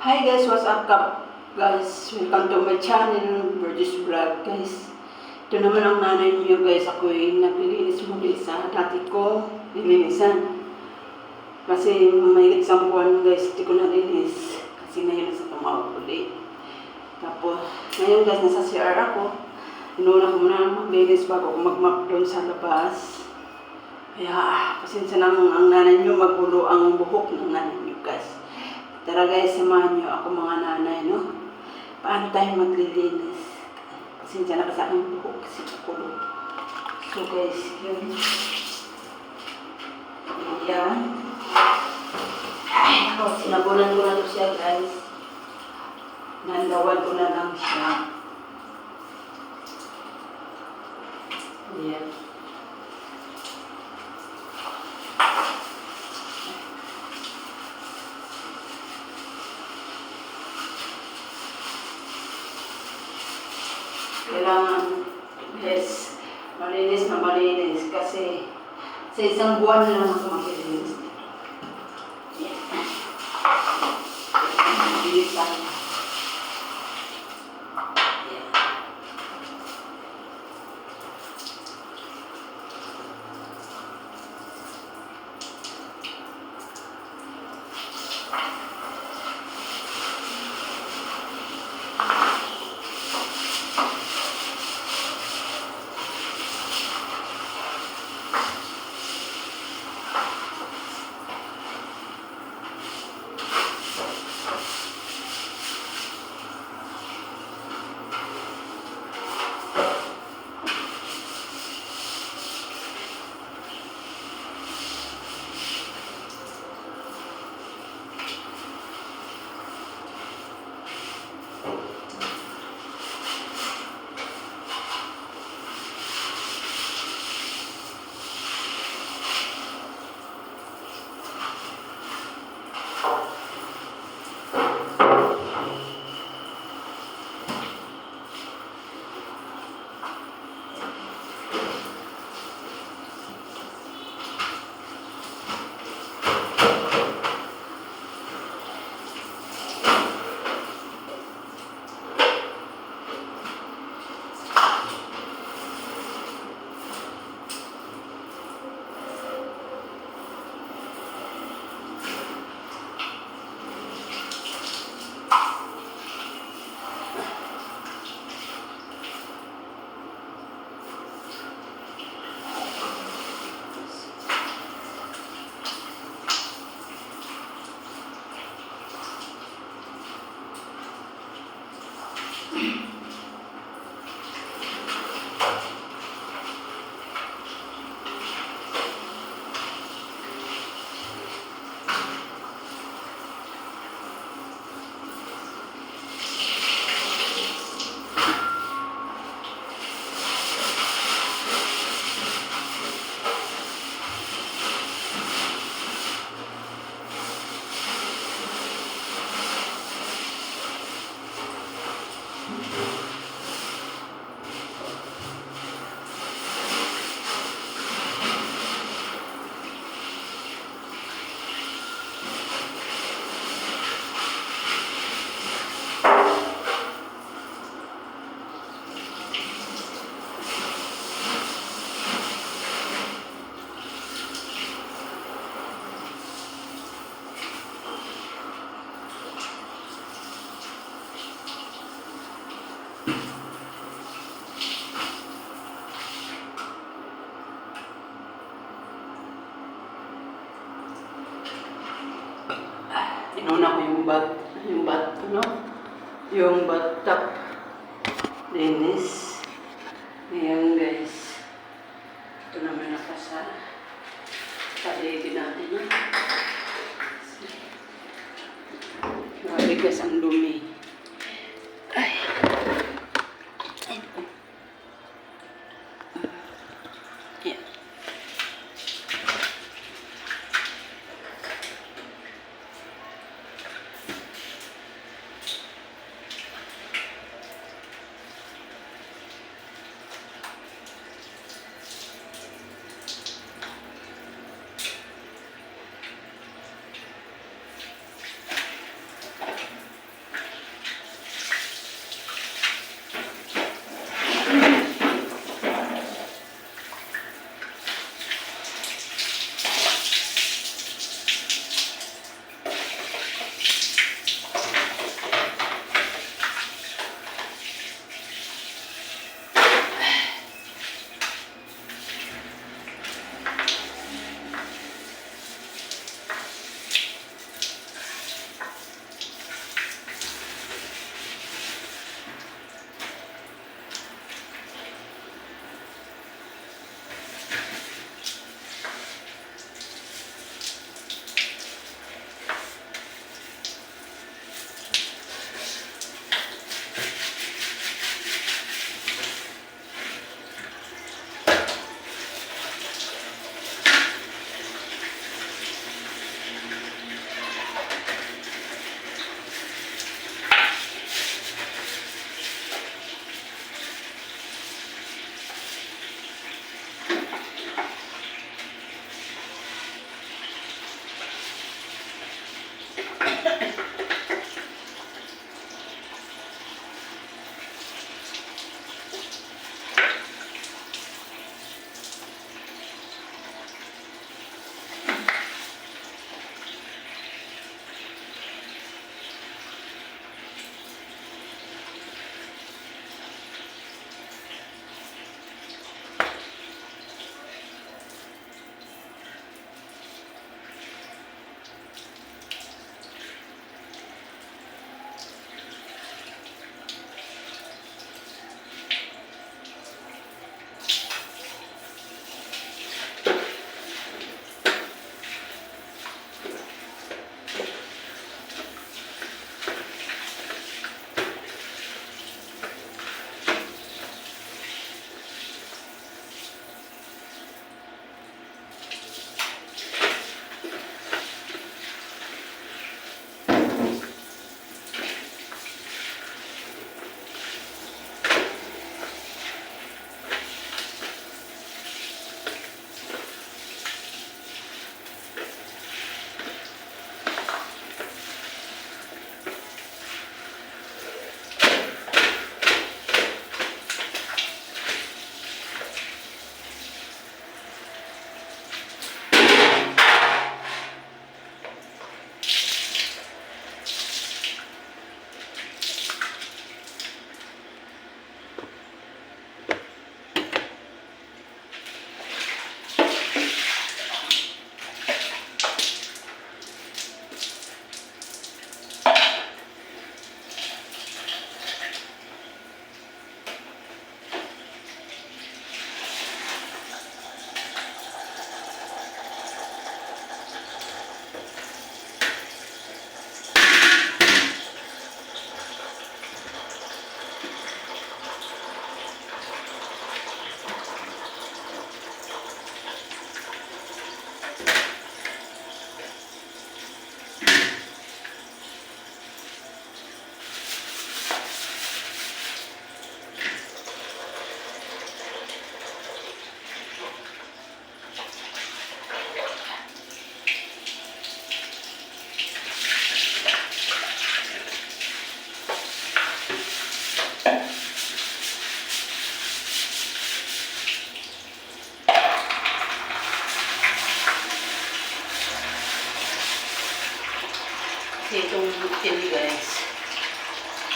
Hi guys, what's up guys? Welcome to my channel, Burgess Vlog guys. Ito naman ang nanay niyo guys. Ako ay naglilinis muli sa dati ko nilinisan. Kasi may isang buwan guys, hindi ko nalinis. Kasi ngayon sa tumawag ulit. Tapos, ngayon guys, nasa CR ako. Inuna ko muna maglinis bago ako mag-map doon sa labas. Kaya, pasensya na ang nanay niyo, magulo ang buhok ng nanay niyo guys. Tara guys, samahan niyo ako mga nanay, no? Paano tayo maglilinis? Pasensya na kasi aking buhok kasi magulo. So guys, yun. Yan. Ay, ako, sinabunan ko na ito siya guys. Nandawan ko na lang siya. Yan. Kailangan, yes, malinis na malinis kasi sa isang buwan lang ako maglilinis. Yan. Bilisan. Yan. Inuna ko yung bathtub linis. Ayan guys. Ito naman ako sa paligid natin. Grabe guys, ang dumi. Ay. Ayan.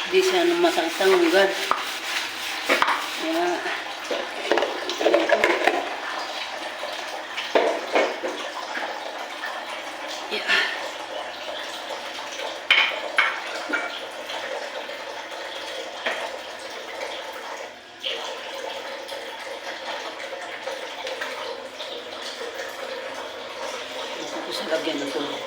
Di siya matangtanggal. Kaya, yeah. Tapos lagyan ng tulog.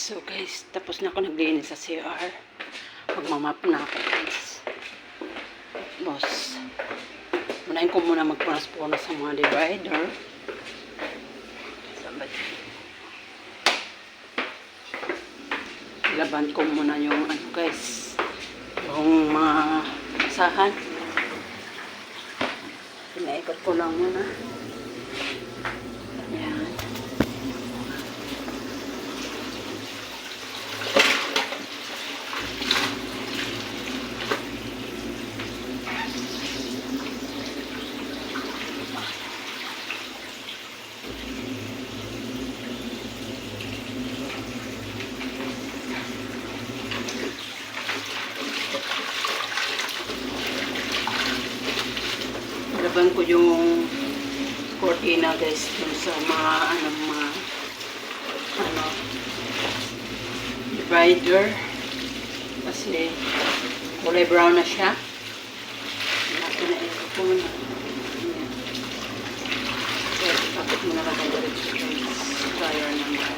So guys, tapos na ako naglinis sa CR. Magmamap na ako guys. Boss, unahin ko muna magpunas-punas sa mga divider. Laban ko muna yung ano guys, yung mga basahan. Pinaikot ko lang muna. Ayan. Laban ko yung cortina guys dun sa mga divider kasi kulay brown na siya. Pinaikot ko muna. Kaya ikapit mo na lang ang diretso sa dryer naman.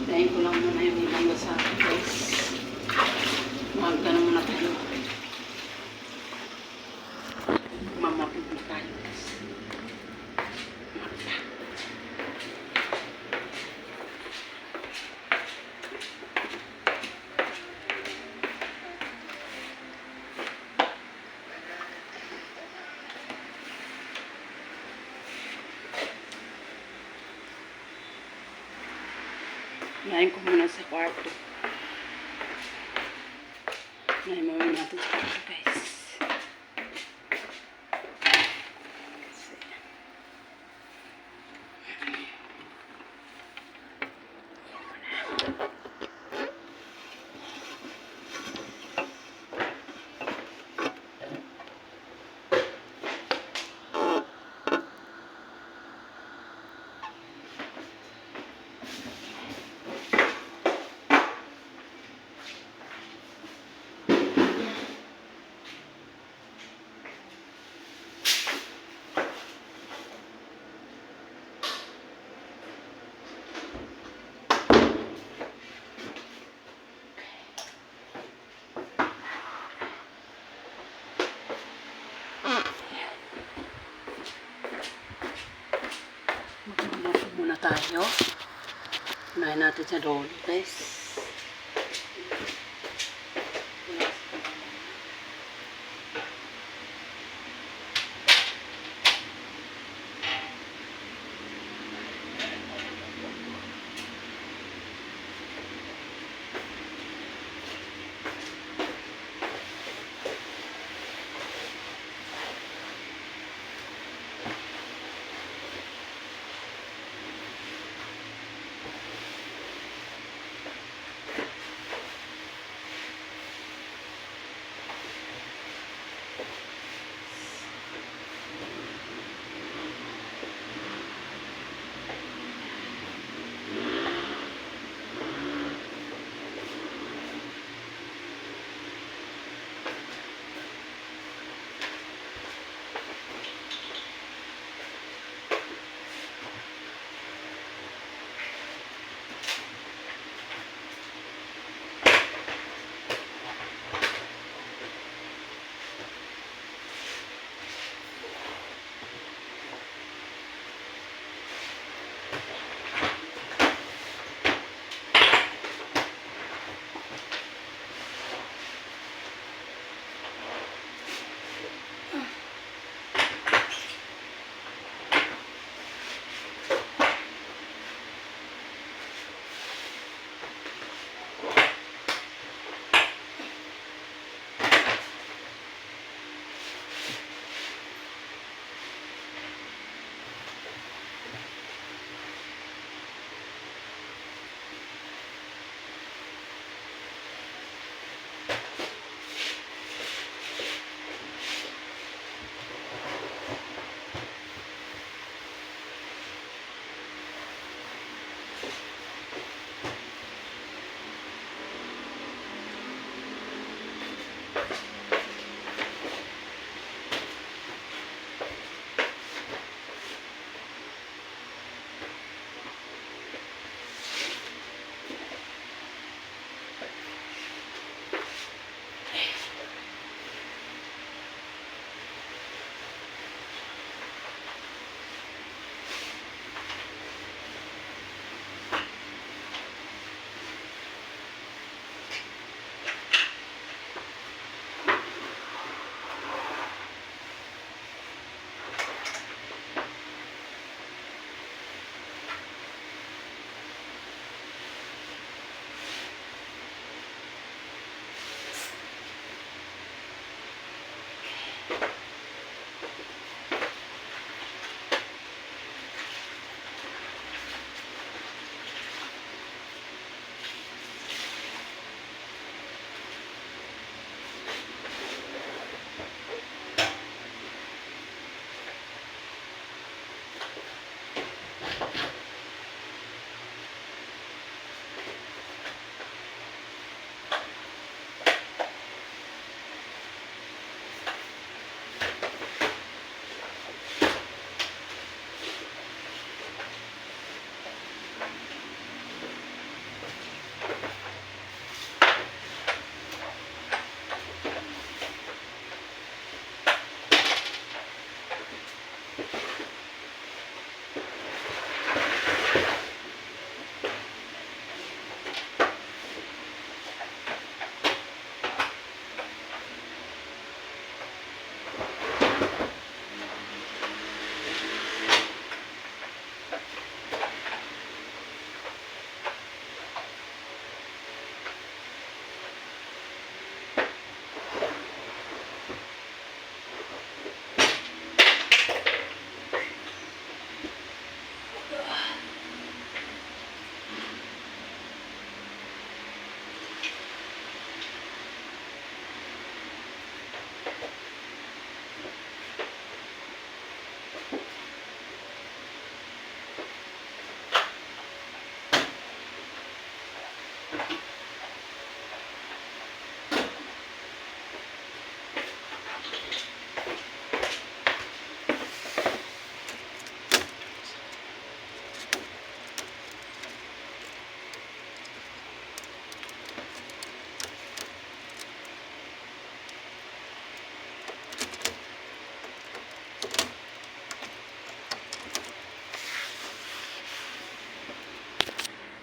Tayin ko lang muna yung ibang basahan guys. Magka na muna tayo. Mamapin na tayo guys. Nahin ko muna sa kwarto. Nahin mo muna natin sa kwarto guys. Magmamap muna tayo. Unahin natin sa rolo, guys.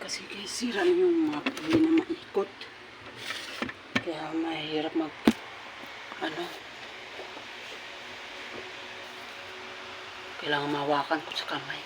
Kasi guys, sira yung map, hindi na maikot. Kaya mahirap kailangan mahawakan ko sa kamay.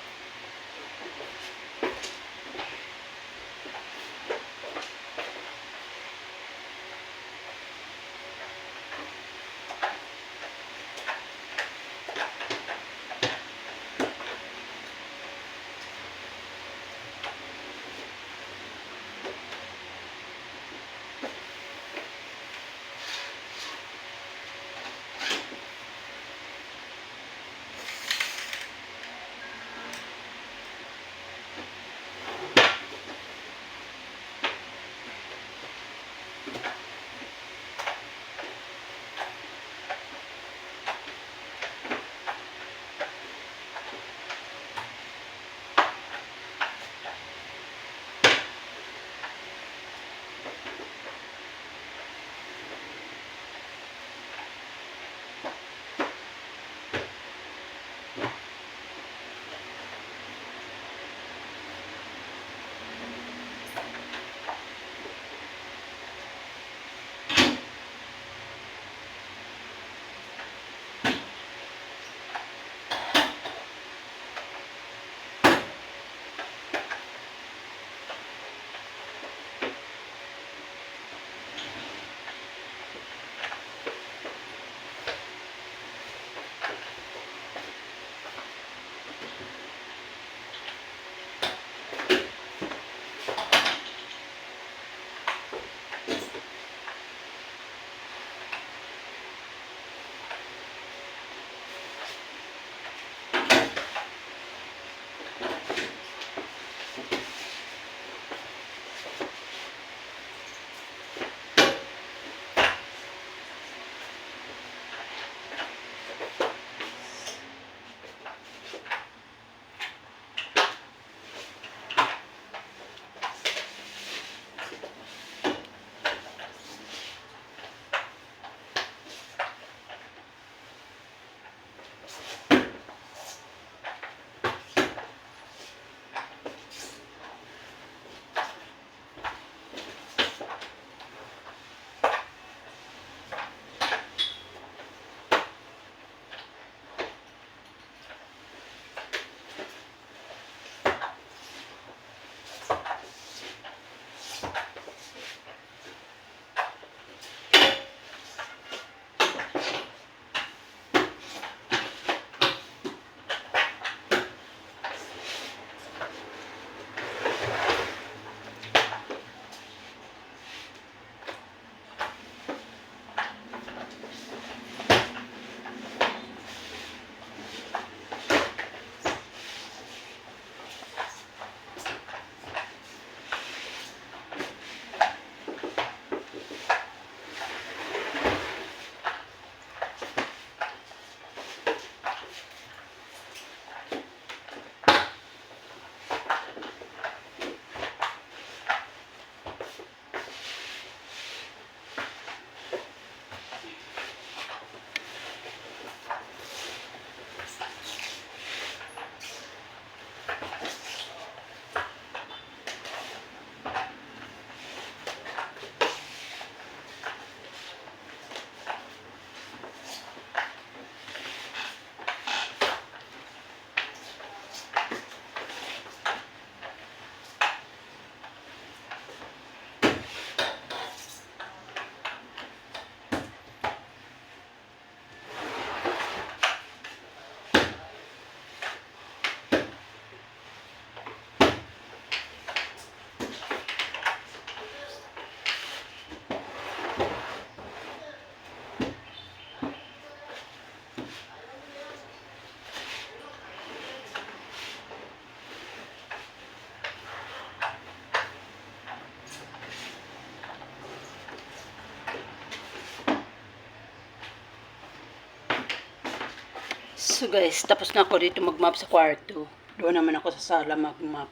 So guys, tapos na ako dito mag-map sa kwarto. Doon naman ako sa sala mag-map.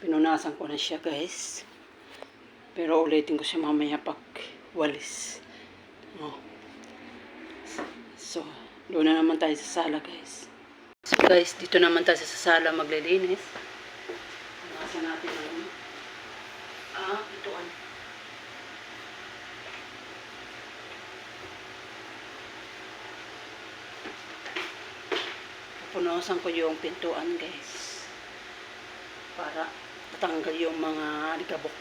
Pinunasan ko na siya guys. Pero ulitin ko siya mamaya pag walis. Oh. So, doon na naman tayo sa sala guys. So guys, dito naman tayo sa sala maglilinis. Punasan natin Binubukasan ko yung pintuan, guys. Para matanggal yung mga ligabok.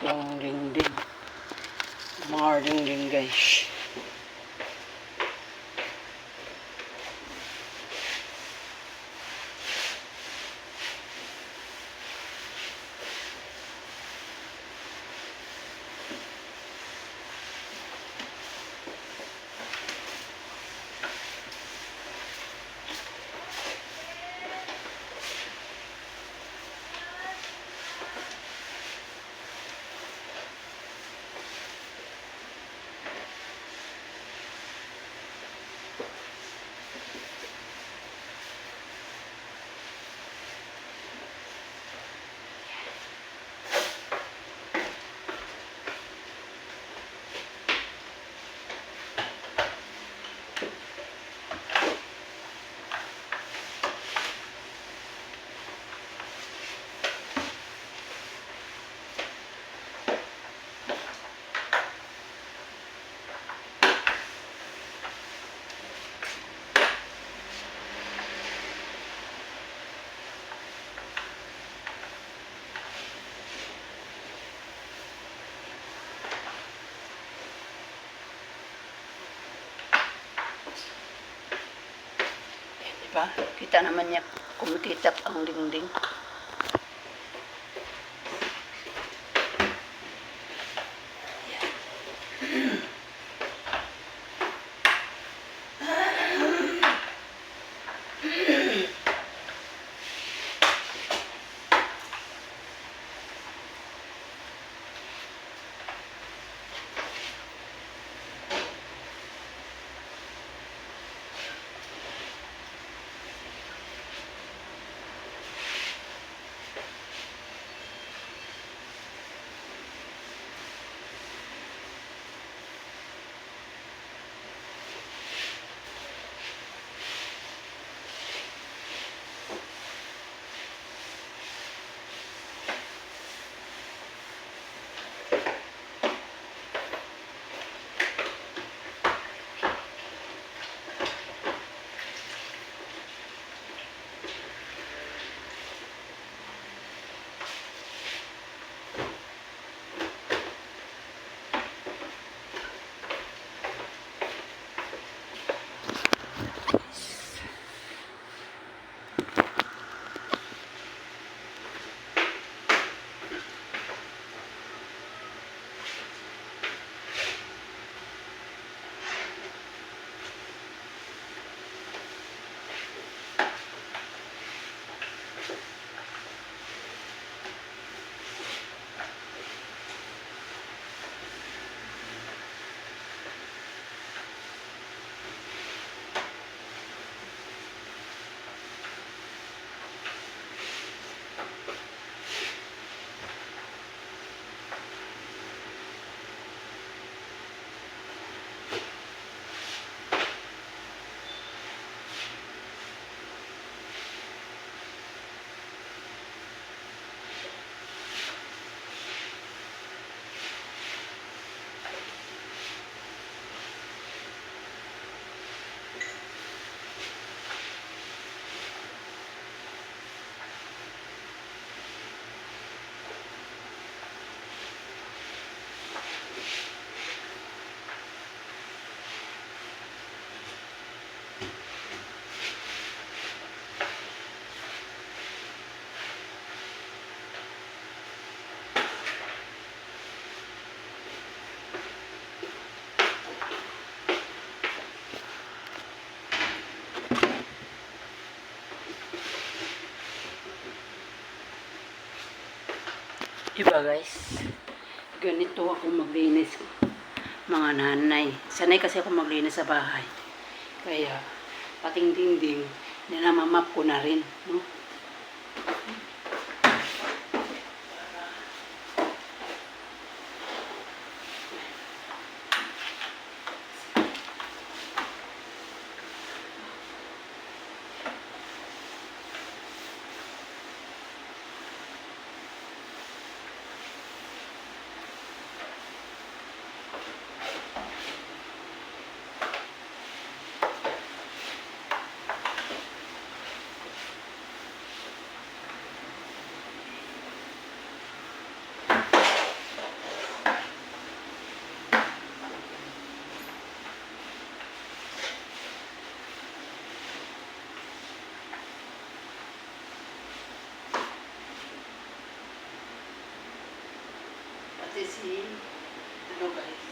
Yung dingding. Mga dingding, guys. Diba? Kita naman niya kumikitap ang dingding. Diba guys? Ganito ako maglinis, mga nanay. Sanay kasi ako maglinis sa bahay. Kaya, pating dingding, ninamamap ko na rin. No? Pati si, ano guys?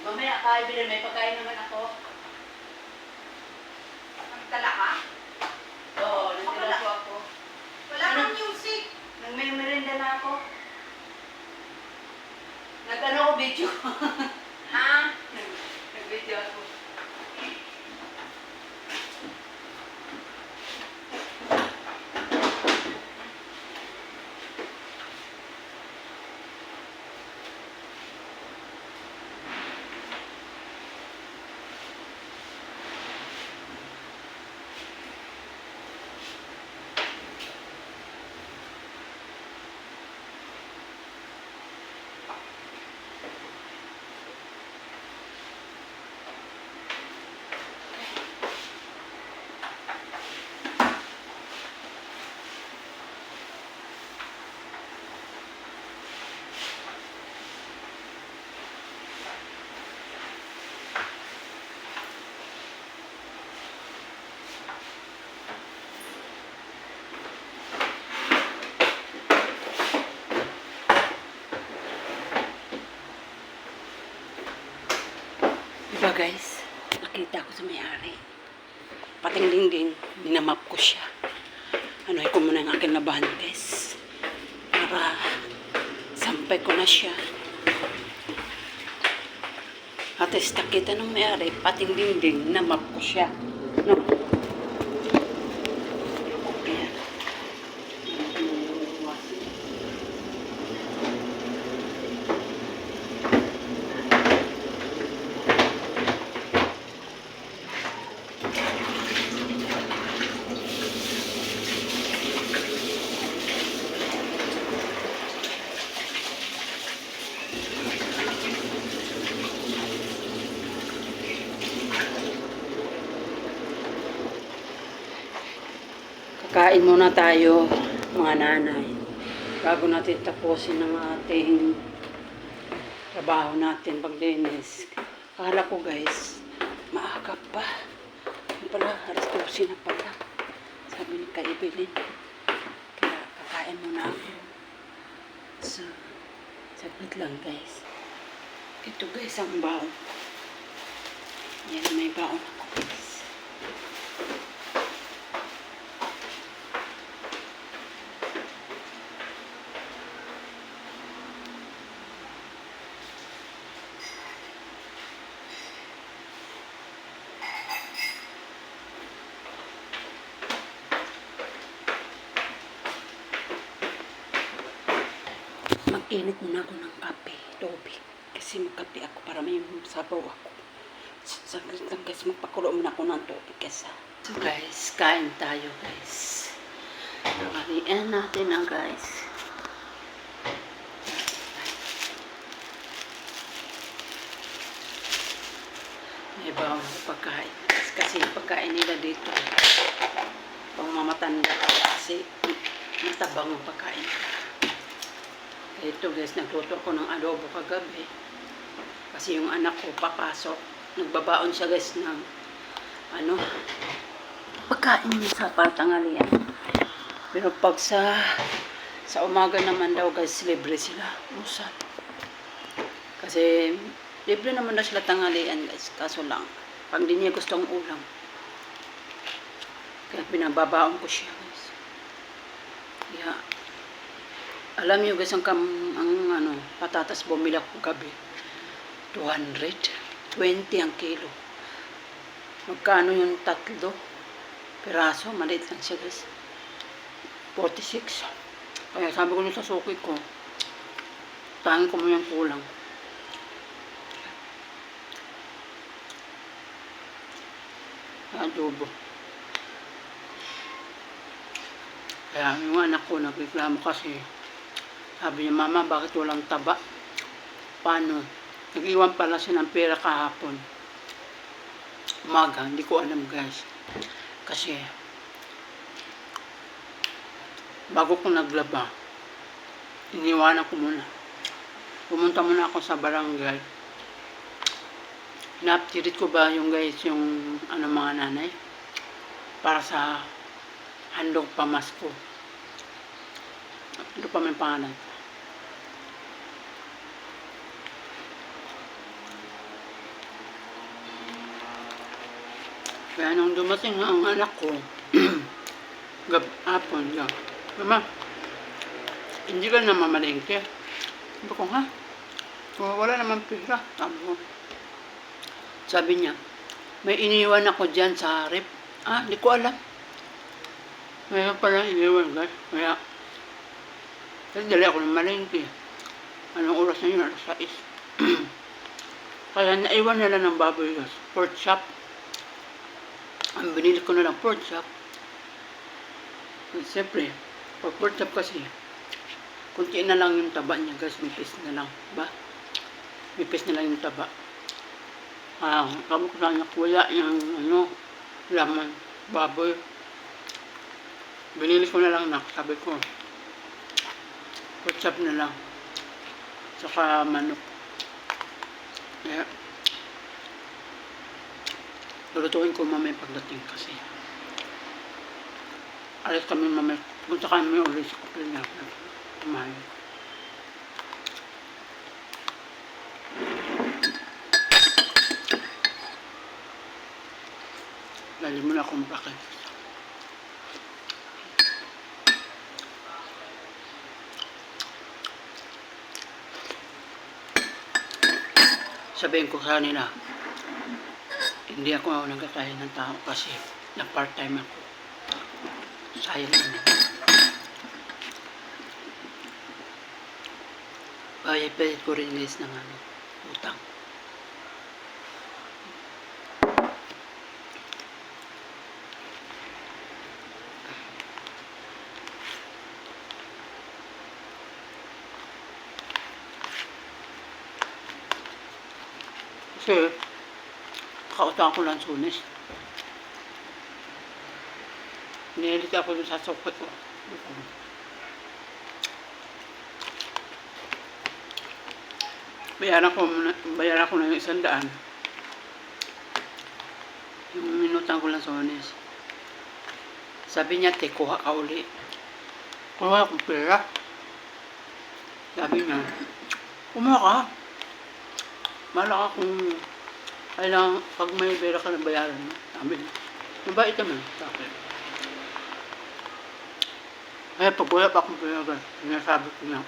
Mamaya kaibigan, may pagkain naman ako. Nagdala ka? Oo, nagdala ko ako. Wala kang music. Nagme-merenda na ako. Nag-ano ko video. Ha? Nag-video ako. Diba guys, nakita ko sa may-ari. Pating dingding, ninamap ko siya. Ano ko muna ang aking labantes. Para sampay ko na siya. At least nakita ng may-ari, pating dingding, ninamap ko siya. No? Ayan. Kain muna tayo, mga nanay, bago natin tapusin ang ating trabaho natin paglinis. Akala ko guys, maaga pa. Yung pala, alas 12 na pala. Sabi ni Kaibilin. Kaya kakain muna ako. So, saglit lang guys. Ito guys ang baon. Yan, may baon ako guys. Init muna ako ng kape, tubig. Kasi magkape ako para may sabaw ako. Saglit lang guys, magpakulo muna ako ng tubig kasi. So guys, kain tayo guys. Marian natin na guys. May bawang pagkain. Kasi pagkain nila dito, pang mamatanda kasi matabang ang pagkain. Ito guys, nagluto ako ng adobo kagabi. Kasi yung anak ko papasok. Nagbabaon siya guys ng pagkain niya sa patangalian. Pero pag sa umaga naman daw guys, libre sila. Usap. Kasi libre naman daw sila tanghalian guys. Kaso lang, pag di niya gusto ang ulam. Kaya pinababaon ko siya guys. Yeah. Alam niyo guys, ang patatas bumili ako gabi. 220 ang kilo. Magkano yung tatlo piraso? Maliit lang siya guys. 46. Kaya sabi ko sa suki ko, tangin ko mo yung kulang. Adobo. Kaya yung anak ko nagreklamo kasi sabi niya, Mama, bakit walang taba? Paano? Nag-iwan pala siya ng pera kahapon. Umaga, hindi ko alam guys. Kasi, bago ko naglaba, iniwanan ko muna. Pumunta muna ako sa barangay. Naptirit ko ba yung guys, yung mga nanay? Para sa handog pamasko. Ito pa may pangalan. Kaya nung dumating ang anak ko, hapon lang, Mama, hindi ka na mamalengke. Sabi ko, ha? Wala naman pera. Sabi niya, may iniwan ako dyan sa rep. Hindi ko alam. Mayroon pala iniwan guys. Kaya, dali ako ng malengke. Anong oras na yun? Alas 6. Kaya naiwan nila ng baboy guys. Pork chop. Ang binili ko na lang pork chop. Siyempre, pag pork chop kasi, kunti na lang yung taba niya guys. Mipis na lang. Ba? Mipis na lang yung taba. Kamo ko sana kuya yung laman, baboy. Binili ko na lang sabi ko, pork chop na lang. Saka manok. Kaya, lulutuin ko mamaya pagdating kasi. Alis kami mamaya. Punta kami ulit sa kapil niya. Kumain. Lali mo na akong bakit. Sabihin ko sa kanila, hindi ako nagkakain ng tao kasi na part-time ako. Sayang naman. Bayad ko rin guys ng utang. Kasi, nakautang ko lang Sunis. Nilit ako dun sa sukot ko. Bayaran ko na yung 100. Yung minutang ko lang Sunis. Sabi niya, kuha ka uli. Kuha akong pera. Sabi niya, kumuha ka. Malaka kung kailangan pag may pera ka na bayaran mo. Sabi niya, mabait naman sa akin. Kaya pag wala pa akong pera, sinasabi ko niya,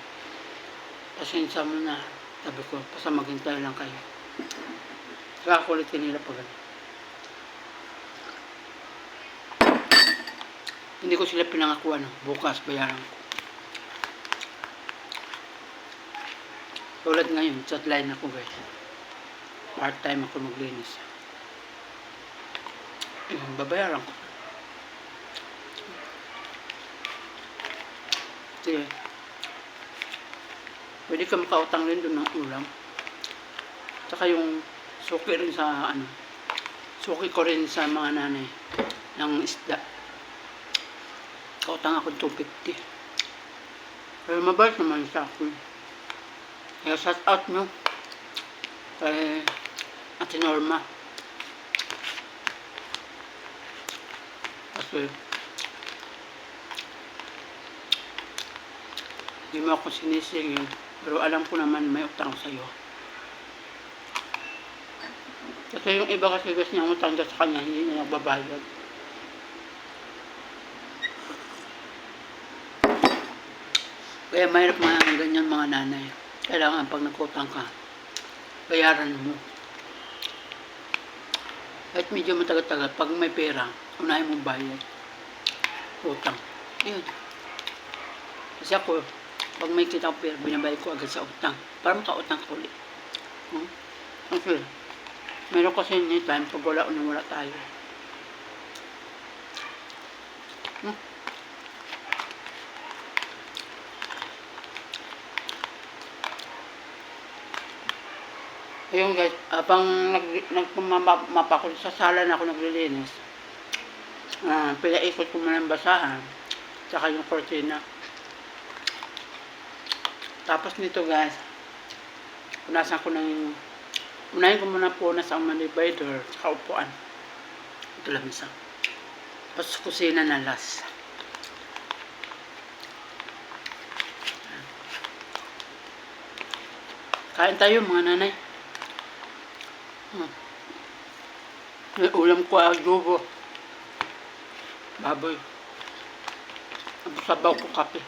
pasensya mo na. Sabi ko, basta maghintay lang kayo. Saka kulitin nila pag hindi ko sila pinangakuan. Bukas bayaran ko. Tulad ngayon, sideline ako guys. Part-time ako maglinis. Babayaran ko. Sige. Pwede ka makautang rin doon ng ulam. Tsaka yung suki rin sa suki ko rin sa mga nanay ng isda. Kautang ako 250. Pero mabait naman sa akin. Kaya shout out nyo kay Ate Norma. Kasi hindi mo ako sinisingin, pero alam ko naman may utang sa'yo. Kasi yung iba kasi guys niya utang sa kanya, hindi niya nagbabayad. Kaya mayroon mga ganyan mga nanay. Kailangan pag nagutang ka, bayaran mo. Kahit medyo matagal-tagal, pag may pera, unahin mong bayad. Utang. Yun. Kasi ako, pag may kita ko pera, binabayad ko agad sa utang. Para makautang ko ulit. Kasi, meron kasi ni time pag wala tayo. Ayun guys, habang nagmamapa ko sa sala na ako naglilinis, pinaikot ko muna ang basahan, tsaka yung cortina. Tapos nito guys, punasan ko unahin ko muna punas ang divider, tsaka upuan. Ito lang isa. Tapos kusina na last. Kain tayo mga nanay. May ulam ko adobo. Baboy. Sabaw ko kape.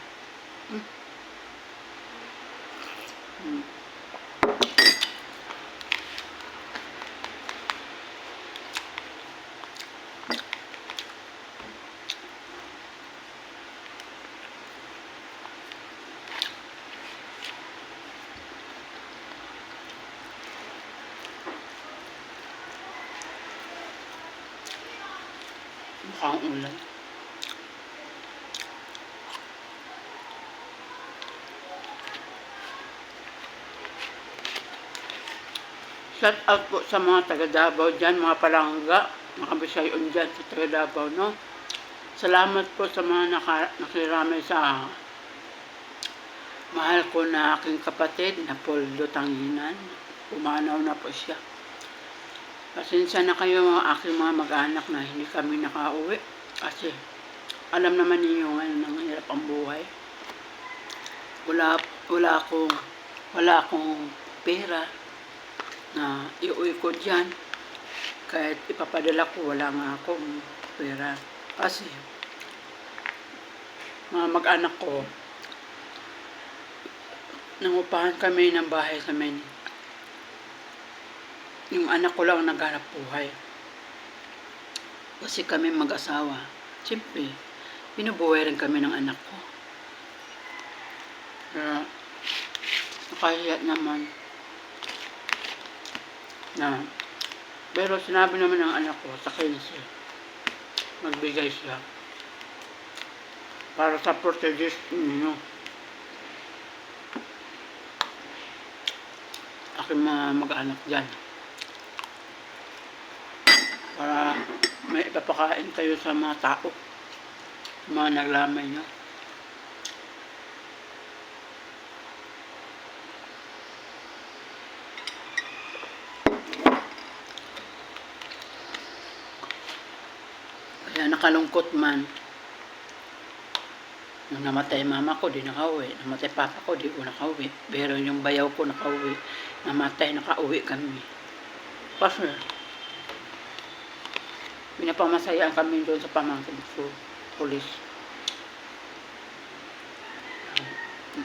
Mukhang ulan. Shout out po sa mga taga Davao dyan, mga palangga, mga Bisayon dyan sa taga Davao, no? Salamat po sa mga nakiramay sa mahal ko na aking kapatid na Poldo Tanginan. Pumanaw na po siya. Pasensya na kayo mga aking mga mag-anak na hindi kami nakauwi. Kasi alam naman ninyo ngayon ang hirap ang buhay. Wala akong pera na iuwi ko dyan. Kahit ipapadala ko, wala nga akong pera. Kasi mga mag-anak ko, nangupahan kami ng bahay sa Manila. Yung anak ko lang naghanap buhay. Kasi kami mag-asawa. Siyempre, pinubuhay rin kami ng anak ko. Kaya, nakahiya naman na, pero sinabi naman ng anak ko sa 15, magbigay siya para sa proteges ninyo. Aking mga mag-anak dyan. Para may ipapakain kayo sa mga tao, mga naglamay nyo. Kaya nakalungkot man, nung namatay mama ko, di nakauwi. Namatay papa ko, di ko nakauwi. Pero yung bayaw ko nakauwi. Namatay, nakauwi kami. Kasi pinapamasayaan kami doon sa pamangkin ko, pulis.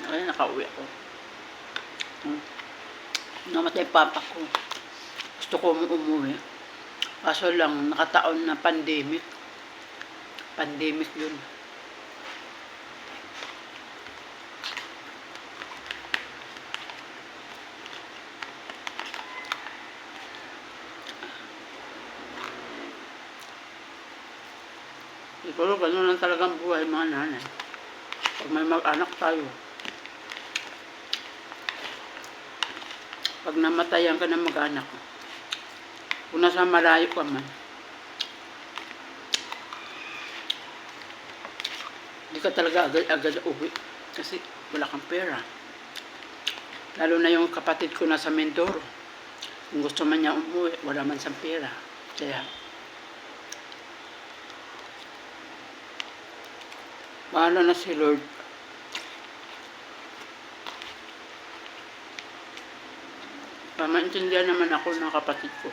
Ay, nakauwi ako. Namatay papa ko. Gusto ko umuwi. Kaso lang, nakataon na pandemic. Pandemic yun. Siguro ganun lang talagang buhay mga nanay. Pag may mag-anak tayo, pag namatayan ka ng mag-anak, kung nasa malayo ka man, hindi ka talaga agad uwi kasi wala kang pera. Lalo na yung kapatid ko nasa Mindoro. Kung gusto man niya umuwi, wala man siyang pera. Kaya, bahala na si Lord. Maintindihan naman ako ng kapatid ko.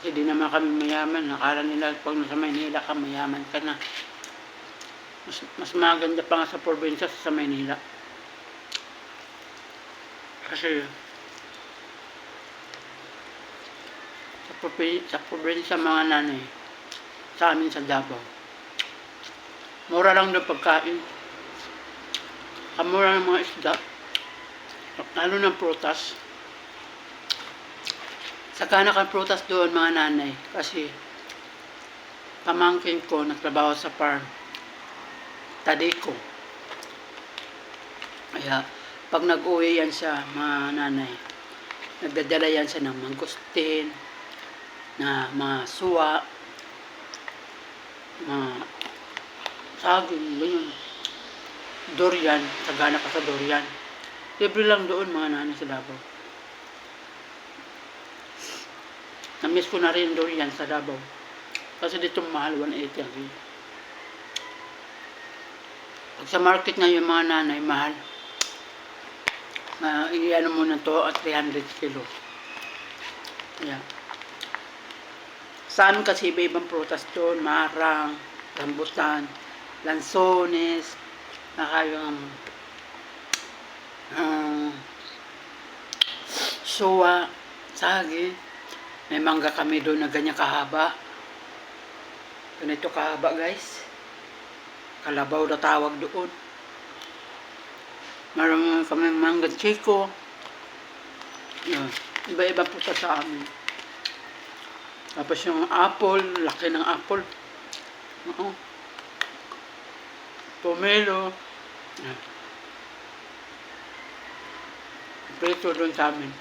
Kasi di naman kami mayaman. Nakala nila pag nasa Maynila ka, mayaman ka na. Mas maganda pa nga sa probinsya sa Maynila. Kasi sa probinsya mga nanay, sa amin sa Davao, mura lang doon pagkain. Kamura ng mga isda, lalo ng prutas. Sakana kang prutas doon mga nanay, kasi pamangkin ko nagtrabaho sa farm, Tadeko. Kaya pag nag-uwi yan sa mga nanay, nagdadala yan siya ng mangustin, na mga suwa, saging, ganyan. Durian, sagana ka sa durian. Libre lang doon mga nanay sa Davao. Na-miss ko na rin durian sa Davao. Kasi dito mahal, 180 ang kilo. Pag sa market ngayon mga nanay, mahal. Iyan mo na to at 300 kilo. Yeah. Sa amin kasi iba-ibang prutas doon, marang, rambutan, lansones, nakayong suwa, sagi. May mangga kami doon na ganyan kahaba. Ganito kahaba guys. Kalabaw na tawag doon. Marami kami mangga chico. Yan. Iba-iba prutas sa amin. Tapos yung apple, laki ng apple. Oo. Pomelo. Yan. Prito doon sa amin.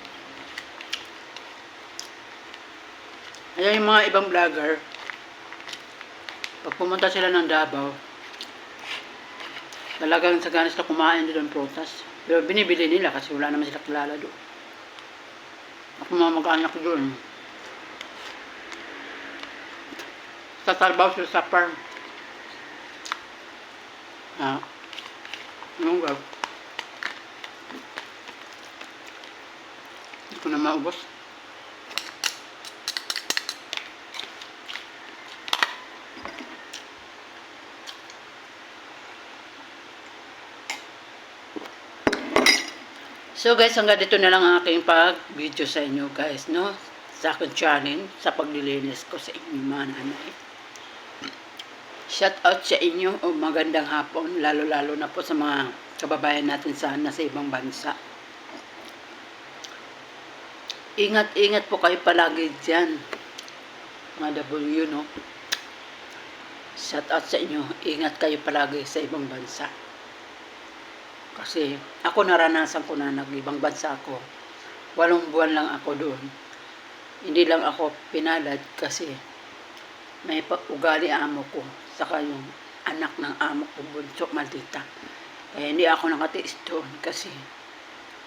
Kaya yung mga ibang vlogger, pag pumunta sila ng Davao, talagang sagana sila kumain doon ng prutas. Pero binibili nila kasi wala naman sila kilala doon. Ako mga mag-anak doon. Tatalbaw sila sa farm. Anong gag? Hindi ko na maubos. So guys, hanggang dito na lang ang aking pag-video sa inyo guys, no? Sa aking channel, sa paglilinis ko sa inyo mga nanay. Shout out sa inyo o magandang hapon, lalo-lalo na po sa mga kababayan natin sana sa ibang bansa. Ingat-ingat po kayo palagi dyan, mga W, no? Shout out sa inyo, ingat kayo palagi sa ibang bansa. Kasi ako naranasan ko na nag-ibang bansa ako. 8 buwan lang ako doon. Hindi lang ako pinalad kasi may ugali amo ko. Saka yung anak ng amo ko, bunso, maldita. Kaya hindi ako nakatiis doon kasi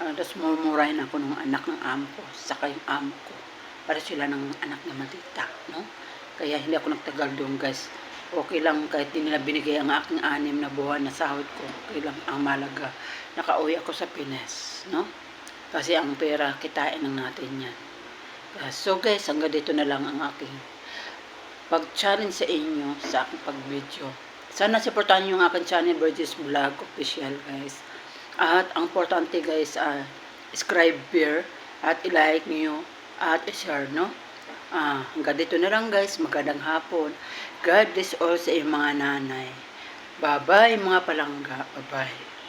tapos mumurahin ako ng anak ng amo ko. Saka yung amo ko. Para sila ng anak na maldita. No? Kaya hindi ako nagtagal doon guys. Okay lang kahit di nila binigay ang aking 6 na buwan na sahod ko. Okay lang ang malaga. Nakauwi ako sa Pinas, no? Kasi ang pera, kitain lang natin yan. So guys, hanggang dito na lang ang aking pag-challenge sa inyo sa aking pag-video. Sana supportahan nyo ang aking channel, Burgess Vlog Official guys. At ang importante guys, subscribe here at i-like nyo at i-share, no? Hanggang dito na lang guys. Magandang hapon. God bless all sa mga nanay. Bye-bye mga palangga. Bye-bye.